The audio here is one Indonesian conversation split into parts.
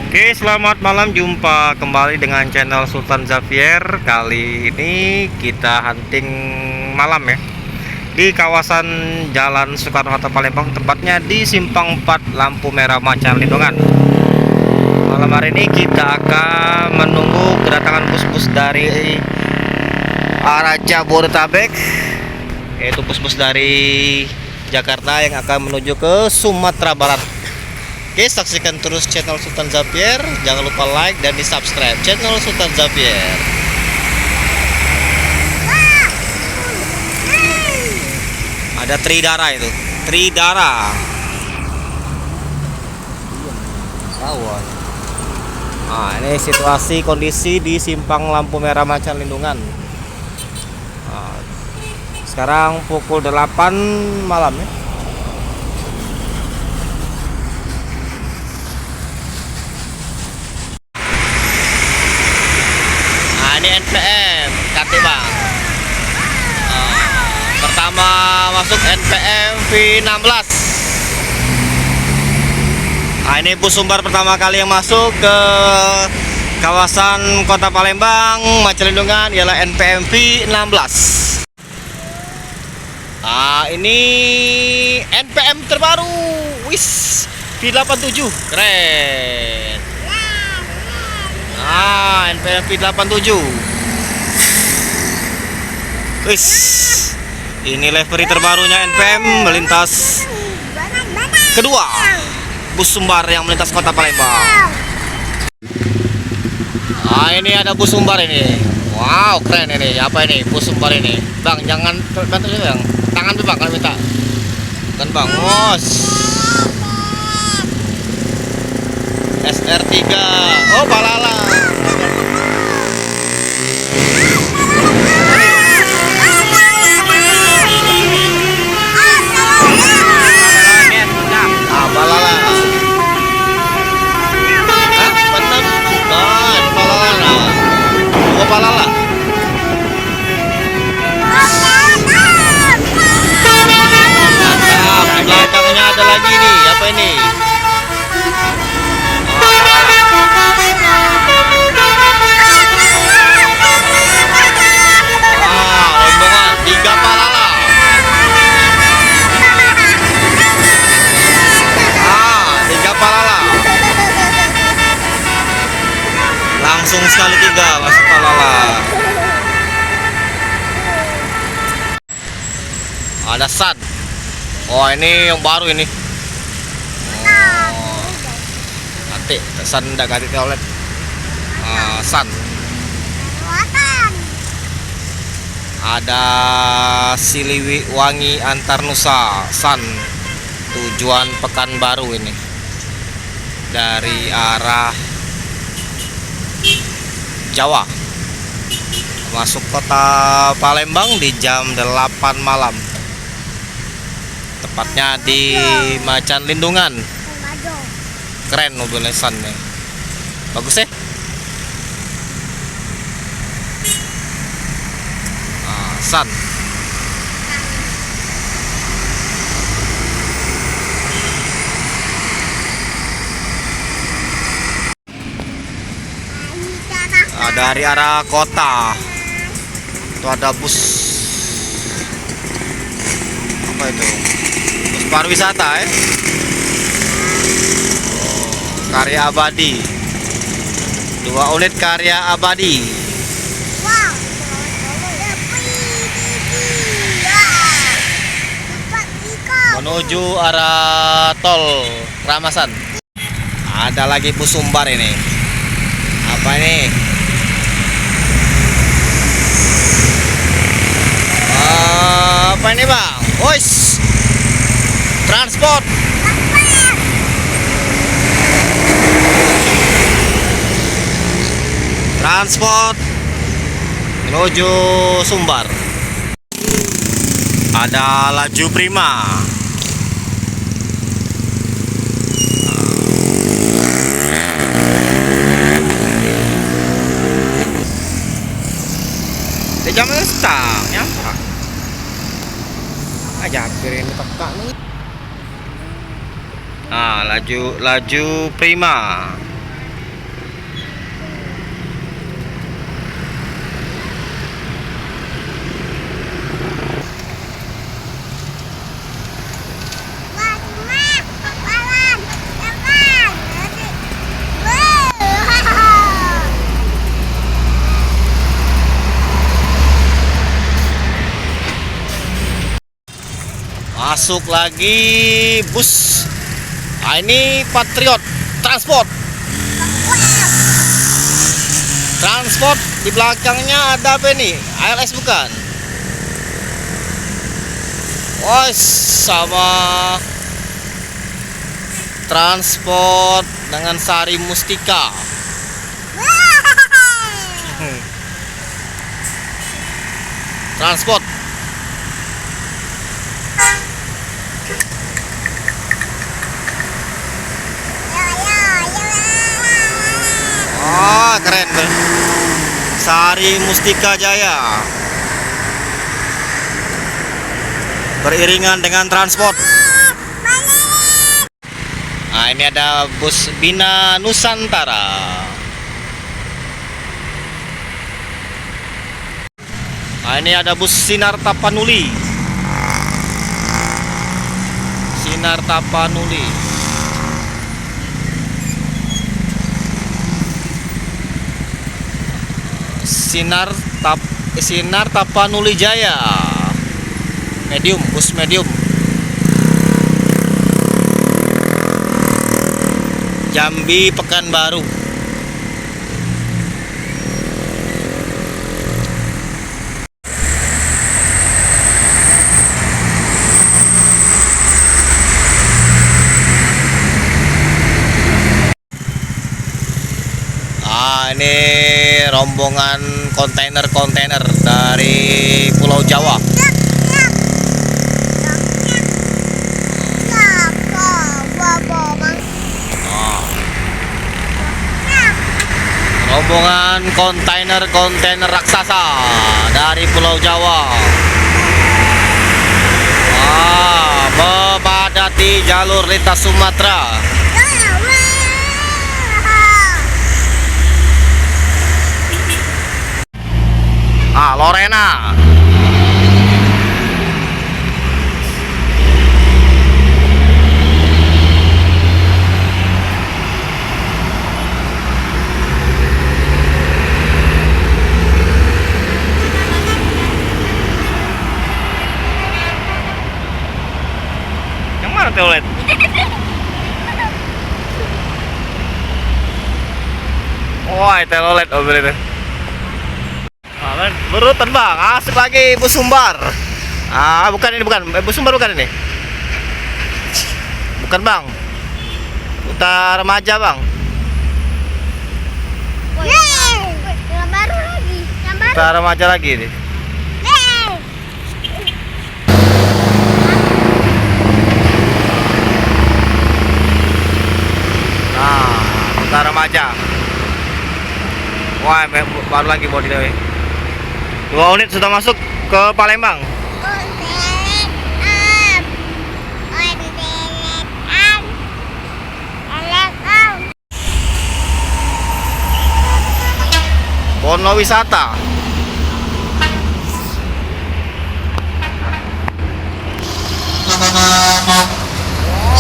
Oke, selamat malam. Jumpa kembali dengan channel Sultan Xavier. Kali ini kita hunting malam ya, di kawasan Jalan Soekarno-Hatta Palembang, tepatnya di Simpang 4 lampu merah Macan Lindungan. Malam hari ini kita akan menunggu kedatangan bus-bus dari arah Jabodetabek, yaitu bus-bus dari Jakarta yang akan menuju ke Sumatera Barat. Oke, saksikan terus channel Sultan Xavier. Jangan lupa like dan di subscribe channel Sultan Xavier. Ada Tridara itu, Tridara. Nah, ini situasi kondisi di simpang lampu merah Macan Lindungan. Nah, sekarang pukul 8 malam ya. Ini NPM Kati Bang. Pertama masuk NPM V16. Nah, ini bus Sumbar pertama kali yang masuk ke kawasan Kota Palembang Macan Lindungan ialah NPM V16. Ini NPM terbaru. Wis, V87. Keren. NPM V87. Wis, ini livery terbarunya NPM melintas kedua bus Sumbar yang melintas Kota Palembang. Ini ada bus Sumbar ini. Wow, keren ini. Apa ini bus Sumbar ini? Bang, jangan bantu saya bang. Tangan tuh bang kalau minta. Kan bang, bos. SR3. Oh, balala. Balala. Benar. Balala. Oh, balala. Mantap. Belakangnya ada lagi nih. Apa ini? Rombongan 3 balala. Langsung sekali 3 masuk palala. Ada San. Oh, ini yang baru ini. Oh, nanti San udah ganti toilet. San. Ada Siliwangi Antarnusa San. Tujuan Pekanbaru ini. Dari arah Jawa masuk Kota Palembang di jam 8 malam, tepatnya di Macan Lindungan. Keren mobilnya San nih, bagus ya. San. Dari arah kota itu ada bus, apa itu, bus pariwisata ya. Karya Abadi, 2 unit Karya Abadi. Menuju arah tol Ramasan. Ada lagi bus Sumbar ini. Apa ini? Apa ini bang? Ois, transport. Transport menuju Sumbar. Ada laju prima. Jam setang nyampe. Aja piring tekak nih. Laju prima. Masuk lagi bus. Nah, ini Patriot Transport. Transport di belakangnya ada apa nih? ALS bukan? Oh, sama Transport dengan Sari Mustika. Transport. Ah, keren tuh. Sari Mustika Jaya. Beriringan dengan Transport. Nah, ini ada bus Bina Nusantara. Nah, ini ada bus Sinar Tapanuli. Sinar Tapanuli. Sinar Tapanuli Jaya. Medium, bus medium. Jambi Pekanbaru. Ini rombongan kontainer-kontainer dari Pulau Jawa. Rombongan kontainer-kontainer raksasa dari Pulau Jawa. Memadati jalur lintas Sumatera. Lorena. Yang mana teolet? Wah, telolet itu. Berurutan bang, asik lagi bus Sumbar. Bukan ini, bukan bus Sumbar, bukan ini. Bukan bang, Putar Remaja bang. Yang baru lagi, Putar Remaja lagi nih. Putar Remaja. Wah, baru lagi body deh. 2 unit sudah masuk ke Palembang. Bono Wisata.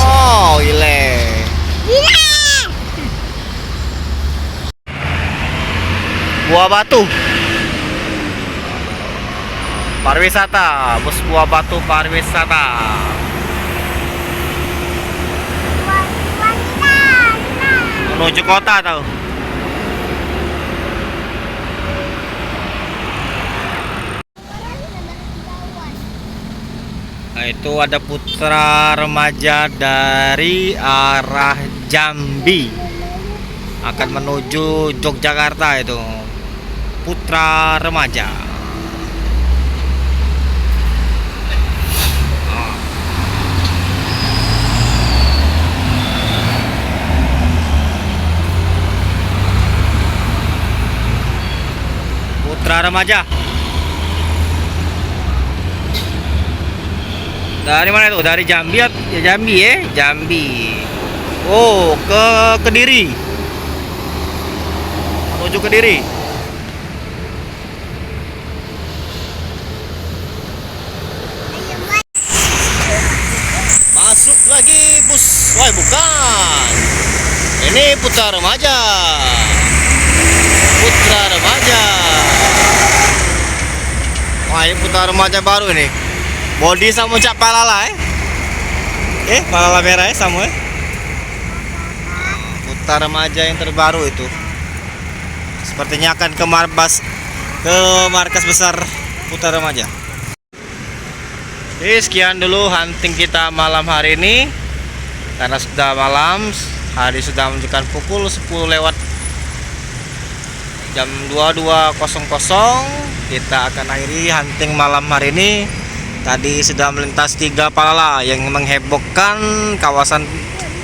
Oh, ile. Buah Batu. Pariwisata, bus Buah Batu pariwisata. Menuju kota tahu. Nah, itu ada Putra Remaja dari arah Jambi akan menuju Yogyakarta itu. Putra Remaja. Putra Remaja. Dari mana itu? Dari Jambi ya, Jambi ya, Jambi. Oh, ke Kediri. Menuju Kediri. Masuk lagi bus. Wah, bukan. Ini Putra Remaja. Putra Remaja. Wah, ini Putra Remaja baru ini. Bodi sama Cak Palala Palala merah ya Samuel. Putar remaja yang terbaru itu. Sepertinya akan ke markas besar Putar Remaja. Oke, sekian dulu hunting kita malam hari ini. Karena sudah malam, hari sudah menunjukkan pukul 10 lewat jam 22.00. Kita akan akhiri hunting malam hari ini. Tadi sudah melintas 3 palala yang menghebohkan kawasan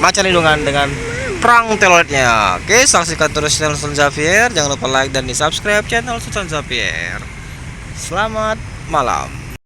Macan Lindungan dengan perang teloletnya. Oke, saksikan terus channel Sultan Xavier. Jangan lupa like dan di subscribe channel Sultan Xavier. Selamat malam.